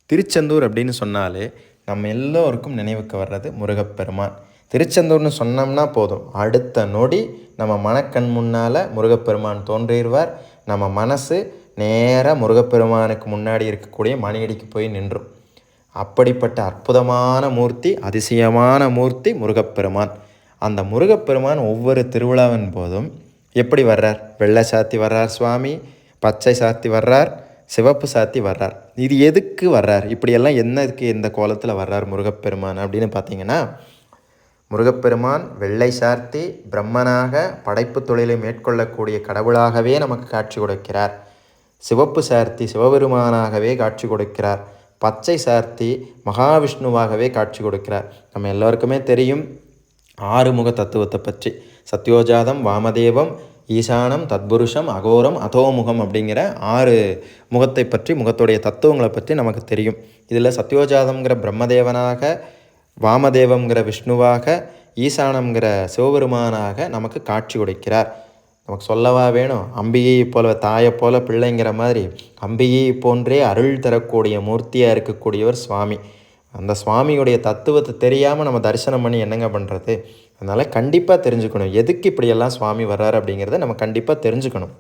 திருச்செந்தூர் அப்படின்னு சொன்னாலே நம்ம எல்லோருக்கும் நினைவுக்கு வர்றது முருகப்பெருமான். திருச்செந்தூர்னு சொன்னோம்னா போதும், அடுத்த நொடி நம்ம மனக்கண் முன்னால் முருகப்பெருமான் தோன்றிடுவார். நம்ம மனசு நேராக முருகப்பெருமானுக்கு முன்னாடி இருக்கக்கூடிய மணியடிக்கு போய் நின்றும். அப்படிப்பட்ட அற்புதமான மூர்த்தி, அதிசயமான மூர்த்தி முருகப்பெருமான். அந்த முருகப்பெருமான் ஒவ்வொரு திருவிழாவின் போதும் எப்படி வர்றார்? வெள்ளை சாத்தி வர்றார் சுவாமி, பச்சை சாத்தி வர்றார், சிவப்பு சாத்தி வர்றார். இது எதுக்கு வர்றார்? இப்படியெல்லாம் என்னதுக்கு இந்த கோலத்தில் வர்றார் முருகப்பெருமான் அப்படின்னு பார்த்தீங்கன்னா, முருகப்பெருமான் வெள்ளை சார்த்தி பிரம்மனாக படைப்பு தொழிலை மேற்கொள்ளக்கூடிய கடவுளாகவே நமக்கு காட்சி கொடுக்கிறார். சிவப்பு சார்த்தி சிவபெருமானாகவே காட்சி கொடுக்கிறார். பச்சை சார்த்தி மகாவிஷ்ணுவாகவே காட்சி கொடுக்கிறார். நம்ம எல்லோருக்குமே தெரியும் ஆறுமுக தத்துவத்தை பற்றி. சத்யோஜாதம், வாமதேவம், ஈசானம், தத்புருஷம், அகோரம், அதோமுகம் அப்படிங்கிற 6 முகத்தை பற்றி, முகத்துடைய தத்துவங்களை பற்றி நமக்கு தெரியும். இதில் சத்யோஜாதம்ங்கிற பிரம்மதேவனாக, வாமதேவங்கிற விஷ்ணுவாக, ஈசானம்ங்கிற சிவபெருமானாக நமக்கு காட்சி கொடுக்கிறார். நமக்கு சொல்லவா வேணும்? அம்பிகையை போல, தாயை போல பிள்ளைங்கிற மாதிரி அம்பிகையை போன்றே அருள் தரக்கூடிய மூர்த்தியாக இருக்கக்கூடியவர் சுவாமி. அந்த சுவாமியுடைய தத்துவத்தை தெரியாமல் நம்ம தரிசனம் பண்ணி என்னங்க பண்ணுறது? அதனால் கண்டிப்பாக தெரிஞ்சுக்கணும், எதுக்கு இப்படியெல்லாம் சுவாமி வர்றாரு அப்படிங்கிறத நம்ம கண்டிப்பாக தெரிஞ்சுக்கணும்.